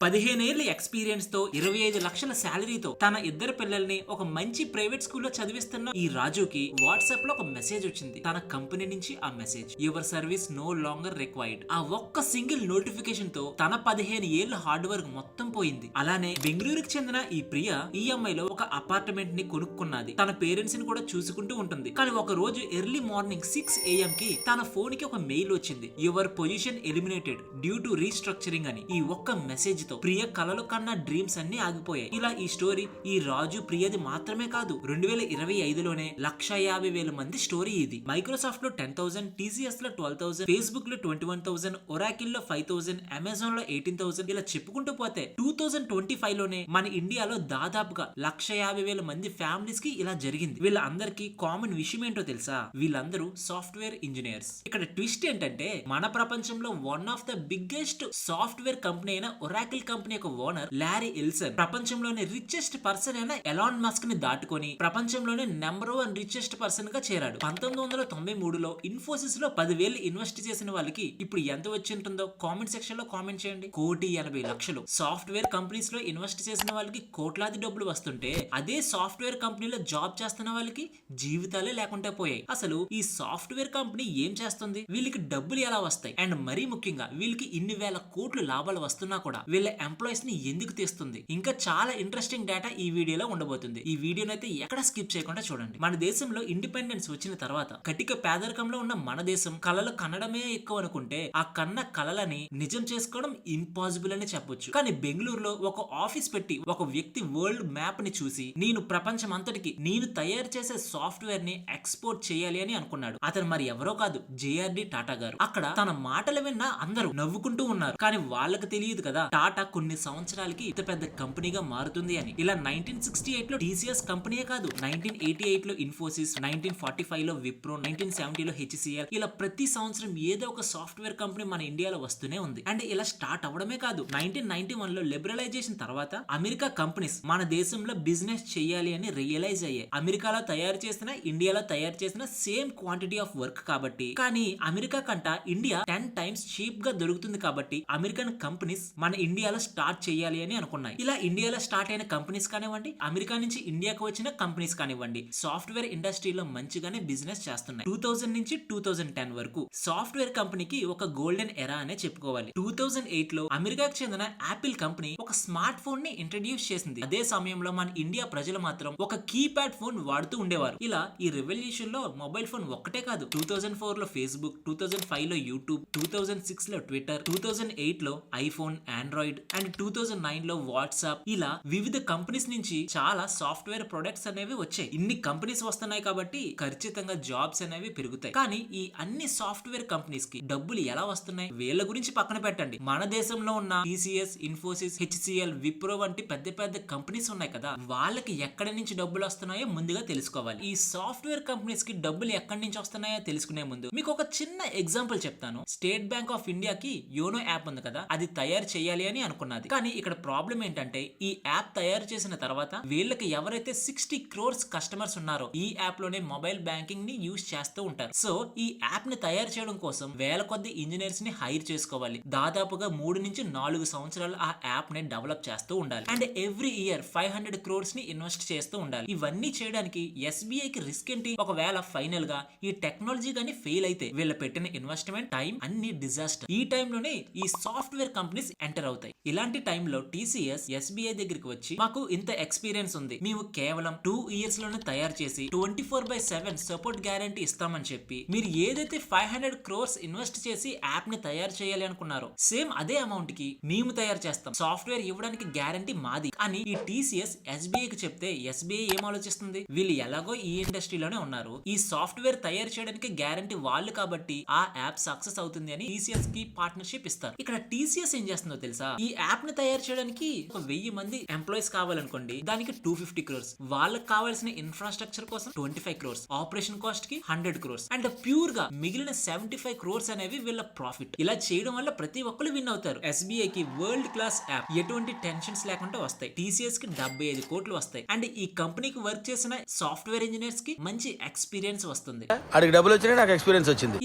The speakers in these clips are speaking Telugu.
15 ఏళ్ల ఎక్స్పీరియన్స్ తో 25 లక్షల శాలరీతో తన ఇద్దరు పిల్లల్ని ఒక మంచి ప్రైవేట్ స్కూల్లో చదివిస్తున్న ఈ రాజుకి వాట్సాప్ లో ఒక మెసేజ్ వచ్చింది. తన కంపెనీ నుంచి ఆ message, your service no longer required. ఆ ఒక్క సింగిల్ నోటిఫికేషన్ తో తన 15 ఏళ్ల హార్డ్ వర్క్ మొత్తం పోయింది. అలానే బెంగళూరుకి చెందిన ఈ ప్రియ ఈఎంఐ లో ఒక అపార్ట్మెంట్ ని కొనుక్కున్నది. తన పేరెంట్స్ ని కూడా చూసుకుంటూ ఉంటుంది. కానీ ఒక రోజు ఎర్లీ మార్నింగ్ 6 AM కి తన ఫోన్ కి ఒక మెయిల్ వచ్చింది, your position eliminated due to restructuring అని. ఈ ఒక్క మెసేజ్ తో ప్రియ కలలు కన్నా డ్రీమ్స్ అన్ని ఆగిపోయాయి. ఇలా ఈ స్టోరీ ఈ రాజు ప్రియది మాత్రమే కాదు, 2025లోనే 1,50,000 మంది స్టోరీ ఇది. మైక్రోసాఫ్ట్ లో 10,000, టీసీఎస్ లో 12,000, ఫేస్బుక్ లో 21,000, ఒరాకిల్ లో 5,000, అమెజాన్ లో 18,000, ఇలా చెప్పుకుంటూ పోతే 2025లోనే మన ఇండియాలో దాదాపుగా 1,50,000 మంది ఫ్యామిలీస్ కి ఇలా జరిగింది. వీళ్ళందరికీ కామన్ విషయం ఏంటో తెలుసా? వీళ్ళందరూ సాఫ్ట్వేర్ ఇంజనీర్స్. ఇక్కడ ట్విస్ట్ ఏంటంటే మన ప్రపంచంలో one of the biggest software company అయిన ఒరాకిల్ కంపెనీ యొక్క ఓనర్ లారీ ఎల్సన్ ప్రపంచంలోనే రిచెస్ట్ పర్సన్ అయిన ఎలాన్ మస్క్ ని దాటుకొని ప్రపంచంలోనే నెంబర్ 1 రిచెస్ట్ పర్సన్ గా చేరాడు. 1993లో ఇన్ఫోసిస్ లో 10,000 ఇన్వెస్ట్ చేసిన వాళ్ళకి ఇప్పుడు ఎంత వచ్చి ఉంటుందో కామెంట్ సెక్షన్ లో కామెంట్ చేయండి. 1,80,00,000. సాఫ్ట్వేర్ కంపెనీస్ లో ఇన్వెస్ట్ చేసిన వాళ్ళకి కోట్లాది డబ్బులు వస్తుంటే అదే సాఫ్ట్వేర్ కంపెనీలో జాబ్ చేస్తున్న వాళ్ళకి జీవితాలే లేకుండా పోయాయి. అసలు ఈ సాఫ్ట్వేర్ కంపెనీ ఏం చేస్తుంది, వీళ్ళకి డబ్బులు ఎలా వస్తాయి, అండ్ మరీ ముఖ్యంగా వీళ్ళకి ఇన్ని వేల కోట్లు లాభాలు వస్తున్నా కూడా వీళ్ళ ఎంప్లాయీస్ ని ఎందుకు తీస్తుంది? ఇంకా చాలా ఇంట్రెస్టింగ్ డేటా ఈ వీడియోలో ఉండబోతుంది. ఈ వీడియోని అయితే ఎక్కడ స్కిప్ చేయకుండా చూడండి. మన దేశంలో ఇండిపెండెన్స్ వచ్చిన తర్వాత కటిక పేదరికంలో ఉన్న మన దేశం కలలు కన్నడమే ఎక్కువ అనుకుంటే ఆ కన్న కలలని నిజం చేసుకోవడం ఇంపాసిబుల్ అని చెప్పొచ్చు. కానీ బెంగళూరులో ఒక ఆఫీస్ పెట్టి ఒక వ్యక్తి వరల్డ్ మ్యాప్ ని చూసి నేను ప్రపంచం అంతటికి నేను తయారు చేసే సాఫ్ట్వేర్ ని ఎక్స్పోర్ట్ చేయాలి అని అనుకున్నాడు. అతను మరి ఎవరో కాదు, జేఆర్డి టాటా గారు. అక్కడ తన మాటలు విన్న అందరూ నవ్వుకుంటూ ఉన్నారు. కానీ వాళ్ళకి తెలియదు కదా టాటా కొన్ని సంవత్సరాలకి ఇంత పెద్ద కంపెనీగా మారుతుంది అని. ఇలా 1968లో టీసీఎస్ కంపెనీయే కాదు, 1988లో ఇన్ఫోసిస్, 1945లో విప్రో, 1970లో హెచ్సిఎల్, ఇలా ప్రతి సంవత్సరం ఏదో ఒక సాఫ్ట్వేర్ కంపెనీ మన ఇండియాలో వస్తూనే ఉంది. అండ్ ఇలా స్టార్ట్ అవడమే కాదు, 1991లో లిబరలైజేషన్ తర్వాత అమెరికా కంపెనీస్ మన దేశంలో బిజినెస్ చేయాలి అని రియలైజ్ అయ్యాయి. అమెరికాలో తయారు చేసిన ఇండియాలో తయారు చేసిన సేమ్ క్వాంటిటీ ఆఫ్ వర్క్ కాబట్టి, కానీ అమెరికా కంట ఇండియా 10 టైమ్స్ చీప్ గా దొరుకుతుంది కాబట్టి అమెరికన్ కంపెనీస్ మన ఇండియాలో స్టార్ట్ చేయాలి అని అనుకున్నాయి. ఇలా ఇండియాలో స్టార్ట్ అయిన కంపెనీస్ కానివ్వండి, అమెరికా నుంచి ఇండియాకు వచ్చిన కంపెనీస్ కానివ్వండి, సాఫ్ట్వేర్ ఇండస్ట్రీలో మంచిగానే బిజినెస్ చేస్తున్నాయి. 2000 నుంచి 2010 వరకు సాఫ్ట్వేర్ కంపెనీకి ఒక గోల్డెన్ ఎరా అనే చెప్పుకోవాలి. 2008లో అమెరికాకు చెందిన యాపిల్ కంపెనీ ఒక స్మార్ట్ ఫోన్ ని ఇంట్రడ్యూస్ చేసింది. అదే సమయంలో మన ఇండియా ప్రజలు మాత్రం ఒక కీప్యాడ్ ఫోన్ వాడుతూ ఉండేవారు. ఇలా ఈ రెవల్యూషన్ లో మొబైల్ ఫోన్ ఒక్కటే కాదు, 2004లో ఫేస్బుక్, 2005లో యూట్యూబ్, 2006లో ట్విట్టర్, 2008లో ఐఫోన్, ఆండ్రాయిడ్, అండ్ 2009లో వాట్సాప్, ఇలా వివిధ కంపెనీస్ నుంచి చాలా సాఫ్ట్వేర్ ప్రొడక్ట్స్ అనేవి వచ్చాయి. ఇన్ని కంపెనీస్ వస్తున్నాయి కాబట్టి ఖచ్చితంగా జాబ్స్ అనేవి పెరుగుతాయి. కానీ ఈ అన్ని సాఫ్ట్వేర్ కంపెనీస్ కి డబ్బులు ఎలా వస్తున్నాయి? వీళ్ళ గురించి పక్కన పెట్టండి, మన దేశంలో ఉన్న టీసీఎస్, ఇన్ఫోసిస్, హెచ్సిఎల్, విప్రో వంటి పెద్ద పెద్ద కంపెనీస్ ఉన్నాయి కదా, వాళ్ళకి ఎక్కడి నుంచి డబ్బులు వస్తున్నాయో ముందుగా తెలుసుకోవాలి. ఈ సాఫ్ట్వేర్ కంపెనీస్ కి డబ్బులు ఎక్కడి నుంచి వస్తున్నాయో తెలుసుకునే ముందు మీకు ఒక చిన్న ఎగ్జాంపుల్ చెప్తాను. స్టేట్ బ్యాంక్ ఆఫ్ ఇండియాకి యోనో యాప్ ఉంది కదా, అది తయారు చేయాలి అని అనుకున్నది. కానీ ఇక్కడ ప్రాబ్లం ఏంటంటే ఈ యాప్ తయారు చేసిన తర్వాత వీళ్ళకి ఎవరైతే 60 crores కస్టమర్స్ ఉన్నారో ఈ యాప్ లోనే మొబైల్ బ్యాంకింగ్ ని యూజ్ చేస్తూ ఉంటారు. సో ఈ యాప్ ని తయారు చేయడం కోసం వేల కొద్ది ఇంజనీర్స్ ని హైర్ చేసుకోవాలి. దాదాపుగా 3 నుంచి 4 సంవత్సరాలు ఆ యాప్ ని డెవలప్ చేస్తూ ఉండాలి. అండ్ ఎవ్రీ ఇయర్ 500 crores ని ఇన్వెస్ట్ చేస్తూ ఉండాలి. ఇవన్నీ చేయడానికి ఎస్బీఐ కి రిస్క్ ఏంటి? ఒకవేళ ఫైనల్ గా ఈ టెక్నాలజీ గానీ ఫెయిల్ అయితే వీళ్ళ పెట్టిన ఇన్వెస్ట్మెంట్, టైం అన్ని డిజాస్టర్. ఈ టైంలోనే ఈ సాఫ్ట్వేర్ కంపెనీస్ ఎంటర్ అవుతాయి. ఇలాంటి టైంలో టీసీఎస్ ఎస్బీఐ దగ్గరికి వచ్చి మాకు ఇంత ఎక్స్పీరియన్స్ ఉంది, మేము కేవలం 2 years లోనే తయారు చేసి 24/7 సపోర్ట్ గ్యారంటీ ఇస్తామని చెప్పి మీరు ఏదైతే 500 crores ఇన్వెస్ట్ చేసి యాప్ ని తయారు చేయాలి అనుకున్నారో సేమ్ అదే అమౌంట్ కి మేము తయారు చేస్తాం, సాఫ్ట్వేర్ ఇవ్వడానికి గ్యారంటీ మాది అని ఈ టీసీఎస్ ఎస్బీఐ కి చెప్తే ఎస్బీఐ ఏం ఆలోచిస్తుంది? వీళ్ళు ఎలాగో ఈ ఇండస్ట్రీలోనే ఉన్నారు, ఈ సాఫ్ట్వేర్ తయారు చేయడానికి గ్యారంటీ వాళ్ళు కాబట్టి ఆ యాప్ సక్సెస్ అవుతుంది అని టీసీఎస్ కి పార్ట్నర్షిప్ ఇస్తారు. ఇక్కడ టీసీఎస్ ఏం చేస్తుందో తెలుసా? ఈ యాప్ ని తయారు చేయడానికి ఒక 1000 మంది ఎంప్లాయీస్ కావాలనుకోండి, దానికి 250 crores, వాళ్ళకి కావాల్సిన ఇన్ఫ్రాస్ట్రక్చర్ కోసం 25 crores, ఆపరేషన్ కాస్ట్ కి 100 crores, అండ్ ప్యూర్ గా మిగిలిన 75 crores అనేవి వీళ్ళ ప్రాఫిట్. ఇలా చేయడం వల్ల ప్రతి ఒక్కరు విన్ అవుతారు. ఎస్బీఐ కి వరల్డ్ క్లాస్ యాప్, ఎటువంటి టెన్షన్స్ లేకుండా వస్తాయి. టీసీఎస్ కి 75 కోట్లు వస్తాయి. అండ్ ఈ కంపెనీకి వర్క్ చేసిన సాఫ్ట్వేర్ ఇంజనీర్స్ కి మంచి ఎక్స్పీరియన్స్ వస్తుంది.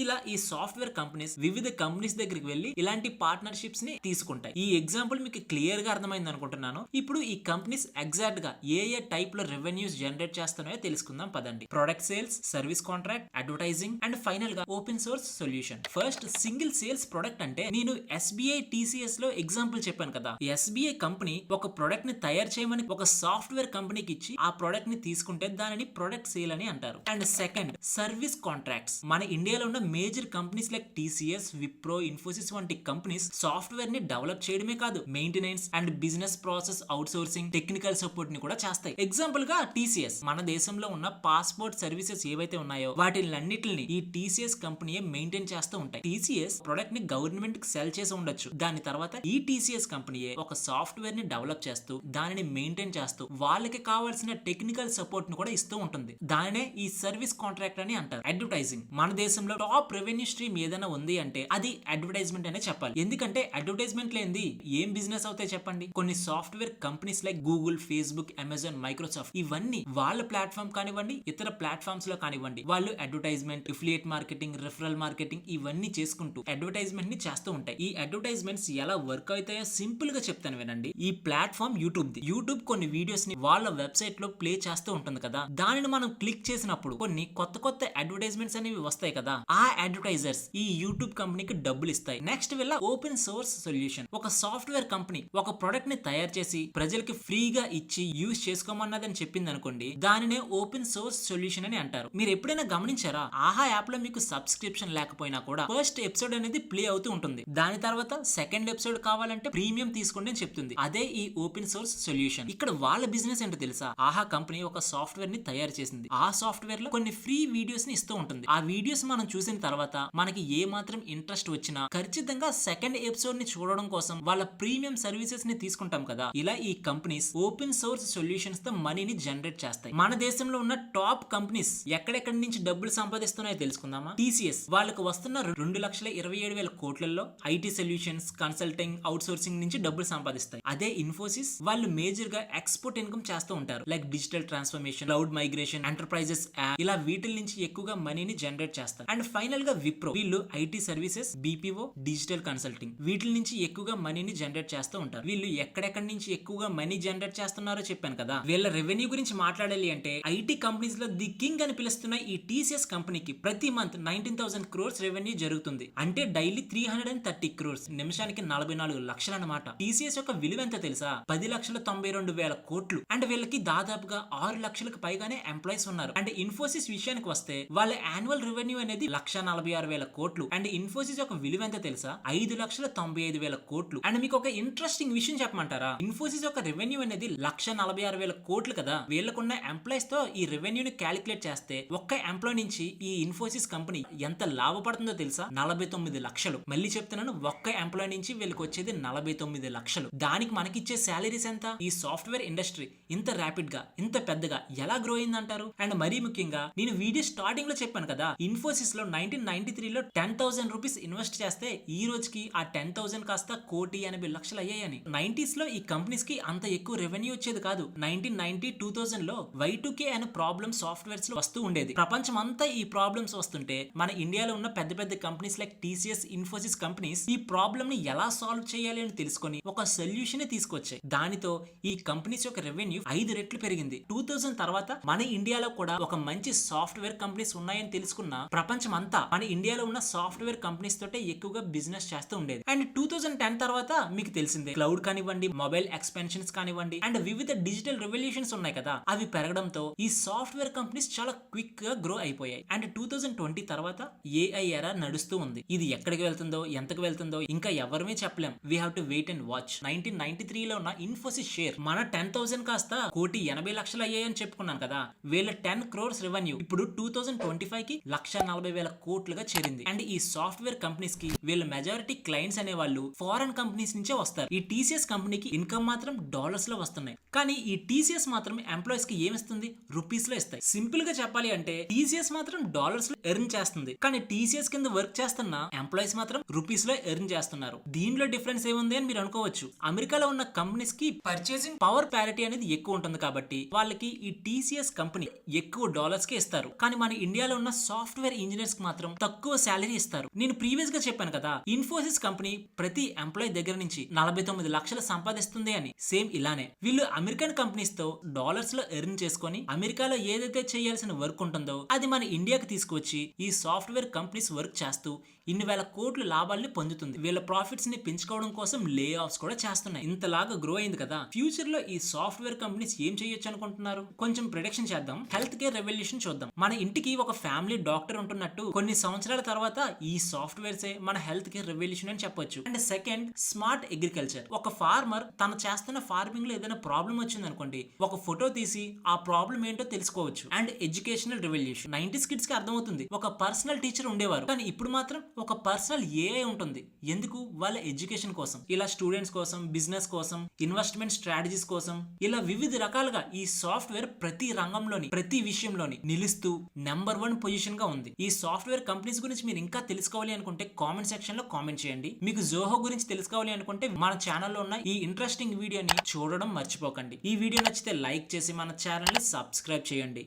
ఇలా ఈ సాఫ్ట్వేర్ కంపెనీస్ వివిధ కంపెనీస్ దగ్గరికి వెళ్లి ఇలాంటి పార్ట్నర్షిప్స్ ని తీసుకుంటాయి. ఈ ఎగ్జాంపుల్ మీకు క్లియర్ గా అర్థమైంది అనుకుంటున్నాను. ఇప్పుడు ఈ కంపెనీస్ ఎగ్జాక్ట్ గా ఏ టైప్ లో రెవెన్యూస్ జనరేట్ చేస్తున్నాయో తెలుసుకుందాం పదండి. Product sales, service contract, advertising and final గా open source solution. First single sales product అంటే నేను SBI TCS లో ఎగ్జాంపుల్ చెప్పాను కదా. SBI కంపెనీ ఒక ప్రొడక్ట్ ని తయారు చేయమని ఒక సాఫ్ట్వేర్ కంపెనీకి ఇచ్చి ఆ ప్రొడక్ట్ ని తీసుకుంటే దానిని ప్రొడక్ట్ సేల్ అని అంటారు. And second service contracts. మన ఇండియాలో ఉన్న major companies like TCS, Wipro, Infosys వంటి కంపెనీస్ సాఫ్ట్వేర్ ని డెవలప్ చేయడమే కాదు, maintenance and business process out sourcing, technical support ని కూడా చేస్తాయి. ఎగ్జాంపుల్ గా TCS మన దేశంలో ఉన్న పాస్పోర్ట్ సర్వీసెస్ ఏవైతే ఉన్నాయో వాటిలన్నిటిని ఈ TCS కంపెనీ మెయింటైన్ చేస్తూ ఉంటాయి. TCS ప్రొడక్ట్ ని గవర్నమెంట్ కి సెల్ చేసి ఉండొచ్చు. దాని తర్వాత ఈ TCS కంపెనీయే ఒక సాఫ్ట్వేర్ ని డెవలప్ చేస్తూ దానిని మెయింటైన్ చేస్తూ వాళ్ళకి కావాల్సిన టెక్నికల్ సపోర్ట్ ని కూడా ఇస్తూ ఉంటుంది. దానినే ఈ సర్వీస్ కాంట్రాక్ట్ అని అంటారు. అడ్వర్టైజింగ్ మన దేశంలో టాప్ రెవెన్యూ స్ట్రీమ్ ఏదైనా ఉంది అంటే అది అడ్వర్టైజ్మెంట్ అనే చెప్పాలి. ఎందుకంటే అడ్వర్టైజ్మెంట్ లేనిది ఏం బిజినెస్ అవుతాయి చెప్పండి. కొన్ని software companies like Google, Facebook, Amazon, Microsoft ఇవన్నీ వాళ్ళ ప్లాట్ఫామ్ కానివ్వండి, ఇతర ప్లాట్ఫామ్స్ లో కానివ్వండి, వాళ్ళు advertisement, affiliate marketing, referral marketing ఇవన్నీ చేసుకుంటూ అడ్వర్టైజ్మెంట్ ని చేస్తూ ఉంటాయి. ఈ అడ్వర్టైజ్మెంట్స్ ఎలా వర్క్ అవుతాయో సింపుల్ గా చెప్తాను వినండి. ఈ ప్లాట్ఫామ్ యూట్యూబ్ కొన్ని వీడియోస్ ని వాళ్ళ వెబ్సైట్ లో ప్లే చేస్తూ ఉంటుంది కదా. దానిని మనం క్లిక్ చేసినప్పుడు కొన్ని కొత్త అడ్వర్టైజ్మెంట్స్ అనేవి వస్తాయి కదా. ఆ అడ్వర్టైజర్స్ ఈ యూట్యూబ్ కంపెనీకి డబ్బులు ఇస్తాయి. నెక్స్ట్ వెళ్ళ ఓపెన్ సోర్స్ సొల్యూషన్. ఒక సాఫ్ట్వేర్ కంపెనీ ఒక ప్రొడక్ట్ ని తయారు చేసి ప్రజలకి ఫ్రీగా ఇచ్చి యూజ్ చేసుకోమన్నదని చెప్పింది అనుకోండి, దానినే ఓపెన్ సోర్స్ సొల్యూషన్ అని అంటారు. మీరు ఎప్పుడైనా గమనించారా? ఆహా యాప్ లో మీకు సబ్స్క్రిప్షన్ లేకపోయినా కూడా ఫస్ట్ ఎపిసోడ్ అనేది ప్లే అవుతూ ఉంటుంది. దాని తర్వాత సెకండ్ ఎపిసోడ్ కావాలంటే ప్రీమియం తీసుకోండి అని చెప్తుంది. అదే ఈ ఓపెన్ సోర్స్ సొల్యూషన్. ఇక్కడ వాళ్ళ బిజినెస్ ఏంటో తెలుసా? ఆహా కంపెనీ ఒక సాఫ్ట్వేర్ ని తయారు చేసింది. ఆ సాఫ్ట్వేర్ లో కొన్ని ఫ్రీ వీడియోస్ ని ఇస్తూ ఉంటుంది. ఆ వీడియోస్ మనం చూసిన తర్వాత మనకి ఏ మాత్రం ఇంట్రెస్ట్ వచ్చినా ఖచ్చితంగా సెకండ్ ఎపిసోడ్ ని చూడడం కోసం వాళ్ళ ప్రీమియం సర్వీసెస్ ని తీసుకుంటాం కదా. ఇలా ఈ కంపెనీస్ ఓపెన్ సోర్స్ సొల్యూషన్స్ తో మనీని జనరేట్ చేస్తాయి. మన దేశంలో ఉన్న టాప్ కంపెనీస్ ఎక్కడెక్కడి నుంచి డబ్బులు సంపాదిస్తున్నాయో తెలుసుకుందామా? TCS వాళ్ళకు వస్తున్న 2,27,000 కోట్లలో IT solutions, consulting, out sourcing నుంచి డబ్బులు సంపాదిస్తాయి. అదే ఇన్ఫోసిస్ వాళ్ళు మేజర్ గా ఎక్స్పోర్ట్ ఇన్కమ్ చేస్తూ ఉంటారు. Like digital transformation, cloud migration, enterprises app, ఇలా వీటి నుంచి ఎక్కువగా మనీని జనరేట్ చేస్తారు. అండ్ ఫైనల్ గా విప్రో వీళ్ళు IT services, BPO, digital consulting వీటి నుంచి ఎక్కువగా మనీని జనరేట్ చేస్తూ ఉంటారు. వీళ్ళు ఎక్కడెక్కడి నుంచి ఎక్కువగా మనీ జనరేట్ చేస్తున్నారో చెప్పాను కదా. వీళ్ళ రెవెన్యూ గురించి మాట్లాడాలి అంటే IT కంపెనీస్ లో ది కింగ్ అని పిలుస్తున్న ఈ TCS కంపెనీకి ప్రతి మంత్ 19,000 crores రెవెన్యూ జరుగుతుంది. అంటే డైలీ 330 crores, నిమిషానికి 44 లక్షలు అన్నమాట. TCS యొక్క విలువ ఎంత తెలుసా? 10,92,000 కోట్లు. అండ్ వీళ్ళకి దాదాపుగా 6 లక్షలకు పైగానే ఎంప్లాయీస్ ఉన్నారు. అండ్ ఇన్ఫోసిస్ విషయానికి వస్తే వాళ్ళ యాన్యువల్ రెవెన్యూ అనేది 1,46,000 కోట్లు. అండ్ ఇన్ఫోసిస్ యొక్క విలువ ఎంత తెలుసా? 5,95,000 కోట్లు. అండ్ మీకు ఒక ఇంట్రెస్టింగ్ విషయం చెప్పమంటారా? ఇన్ఫోసిస్ యొక్క రెవెన్యూ అనేది 1,46,000 కోట్లు కదా. వీళ్ళకున్న ఎంప్లాయీస్ తో ఈ రెవెన్యూని క్యాలిక్యులేట్ చేస్తే ఒక్క ఎంప్లాయీ నుంచి ఈ ఇన్ఫోసిస్ కంపెనీ ఎంత లాభపడుతుందో తెలుసా? 49 లక్షలు. మళ్ళీ చెప్తున్నాను, ఒక్క ఎంప్లాయీ నుంచి వీళ్ళకి వచ్చేది 49 లక్షలు. దానికి మనకిచ్చే శాలరీస్ ఎంత? ఈ సాఫ్ట్వేర్ ఇండస్ట్రీ ఇంత ర్యాపిడ్ గా, ఇంత పెద్దగా ఎలా గ్రో అయిందంటారు? అండ్ మరీ ముఖ్యంగా నేను వీడియో స్టార్టింగ్ లో చెప్పాను కదా, ఇన్ఫోసిస్ లో 1993లో 10,000 రూపీస్ ఇన్వెస్ట్ చేస్తే ఈ రోజుకి ఆ 10,000 కాస్త 1,80,00,000 అయ్యాయని. 90s లో ఈ కంపెనీస్ కి అంత ఎక్కువ రెవెన్యూ వచ్చేది కాదు. 1990, 2000 లో Y2K అనే ప్రాబ్లమ్ సాఫ్ట్వేర్స్ లో వస్తూ ఉండేది. ప్రపంచం అంతా ఈ ప్రాబ్లమ్స్ వస్తుంటే మన ఇండియాలో ఉన్న పెద్ద పెద్ద companies like TCS, Infosys companies ఈ ప్రాబ్లమ్ ని ఎలా సాల్వ్ చేయాలి అని తెలుసుకొని ఒక సొల్యూషన్ తీసుకొచ్చాయి. దానితో ఈ కంపెనీస్ యొక్క రెవెన్యూ 5 రెట్లు పెరిగింది. 2000 తర్వాత మన ఇండియాలో కూడా ఒక మంచి సాఫ్ట్వేర్ కంపెనీస్ ఉన్నాయని తెలుసుకున్న ప్రపంచం అంతా మన ఇండియాలో ఉన్న సాఫ్ట్వేర్ కంపెనీస్ తోటే ఎక్కువగా బిజినెస్ చేస్తూ ఉండేది. అండ్ 2010 తర్వాత మీకు తెలిసిందే, క్లౌడ్ కానివ్వండి, మొబైల్ ఎక్స్పెన్షన్స్ కానివ్వండి, అండ్ వివిధ డిజిటల్ రెవల్యూషన్స్ ఉన్నాయి కదా, అవి పెరగడంతో ఈ సాఫ్ట్వేర్ కంపెనీస్ చాలా క్విక్ గా గ్రో అయిపోయాయి. అండ్ 2020 తర్వాత AI ఎరా నడుస్తూ ఉంది. ఇది ఎక్కడికి వెళ్తుందో, ఎంతకు వెళ్తుందో ఇంకా ఎవరమే చెప్పలేం. We have to wait and watch. 1993లో ఉన్న ఇన్ఫోసిస్ షేర్ మన 10,000 కాస్త 1,80,00,000 అయ్యాయని చెప్పుకున్నాను కదా. వీళ్ళ 10 crores రెవెన్యూ ఇప్పుడు 2025కి 1,40,000 కోట్లుగా చేరింది. అండ్ ఈ సాఫ్ట్వేర్ కంపెనీస్ కి వీళ్ళ మెజారిటీ క్లయింట్స్ అనే వాళ్ళు ఫారెన్ కంపెనీస్ నుంచే వస్తారు. ఈ TCS కంపెనీకి ఇన్కమ్ మాత్రం డాలర్స్ లో వస్తున్నాయి. కానీ ఈ TCS మాత్రం ఎంప్లాయీస్ కి ఏమిస్తుంది? రూపీస్ లో ఇస్తాయి. సింపుల్ గా చెప్పాలి అంటే TCS మాత్రం డాలర్స్ లో ఎర్న్ చేస్తుంది. కానీ TCS కింద వర్క్ చేస్తున్న ఎంప్లాయీస్ మాత్రం రూపీస్ లో ఎర్న్ చేస్తున్నారు. దీనిలో డిఫరెన్స్ ఏముంది అని మీరు అనుకోవచ్చు. అమెరికాలో ఉన్న కంపెనీస్ కి పర్చేసింగ్ పవర్ ప్యారిటీ అనేది ఎక్కువ ఉంటుంది కాబట్టి వాళ్ళకి ఈ TCS కంపెనీ ఎక్కువ డాలర్స్ కి ఇస్తారు. కానీ మన ఇండియాలో ఉన్న సాఫ్ట్వేర్ ఇంజనీర్స్ కి మాత్రం తక్కువ శాలరీ ఇస్తారు. నేను ప్రీవియస్ గా చెప్పాను కదా, ఇన్ఫోసిస్ కంపెనీ ప్రతి ఎంప్లాయీ దగ్గర దగ్గర నుంచి 49 లక్షలు సంపాదిస్తుంది అని. సేమ్ ఇలానే వీళ్ళు అమెరికన్ కంపెనీస్ తో డాలర్స్ లో ఎర్న్ చేసుకొని అమెరికాలో ఏదైతే చేయాల్సిన వర్క్ ఉంటుందో అది మన ఇండియాకి తీసుకువచ్చి ఈ సాఫ్ట్వేర్ కంపెనీస్ వర్క్ చేస్తూ ఇన్ని వేల కోట్ల లాభాల్ని పొందుతుంది. వీళ్ళ ప్రాఫిట్స్ ని పెంచుకోవడం కోసం లే ఆఫ్స్ కూడా చేస్తున్నాయి. ఇంతలాగా గ్రో అయింది కదా. ఫ్యూచర్ లో ఈ సాఫ్ట్వేర్ కంపెనీస్ ఏం చేయొచ్చు అనుకుంటున్నారు? కొంచెం ప్రిడిక్షన్ చేద్దాం. హెల్త్ కేర్ రెవల్యూషన్ చూద్దాం. మన ఇంటికి ఒక ఫ్యామిలీ డాక్టర్ ఉంటున్నట్టు కొన్ని సంవత్సరాల తర్వాత ఈ సాఫ్ట్వేర్సే మన హెల్త్ కేర్ రెవల్యూషన్ అని చెప్పొచ్చు. And second, smart agriculture. ఒక ఫార్మర్ తను చేస్తున్న ఫార్మింగ్ లో ఏదైనా ప్రాబ్లం వచ్చింది అనుకోండి, ఒక ఫోటో తీసి ఆ ప్రాబ్లం ఏంటో తెలుసుకోవచ్చు. And educational revolution. 90s kids కి అర్థమవుతుంది. ఒక పర్సనల్ టీచర్ ఉండేవారు, కానీ ఇప్పుడు మాత్రం ఒక పర్సనల్ ఏఐ ఉంటుంది. ఎందుకు? వాళ్ళ ఎడ్యుకేషన్ కోసం. ఇలా స్టూడెంట్స్ కోసం, బిజినెస్ కోసం, ఇన్వెస్ట్మెంట్ స్ట్రాటజీస్ కోసం, ఇలా వివిధ రకాలుగా ఈ సాఫ్ట్వేర్ ప్రతి రంగంలోని ప్రతి విషయంలోని నిలుస్తూ నెంబర్ 1 పొజిషన్ గా ఉంది. ఈ సాఫ్ట్వేర్ కంపెనీస్ గురించి మీరు ఇంకా తెలుసుకోవాలి అనుకుంటే కామెంట్ సెక్షన్ లో కామెంట్ చేయండి. మీకు జోహో గురించి తెలుసుకోవాలి అనుకుంటే మన ఛానల్లో ఉన్న ఈ ఇంట్రెస్టింగ్ వీడియోని చూడడం మర్చిపోకండి. ఈ వీడియో నచ్చితే లైక్ చేసి మన ఛానల్ ని సబ్స్క్రైబ్ చేయండి.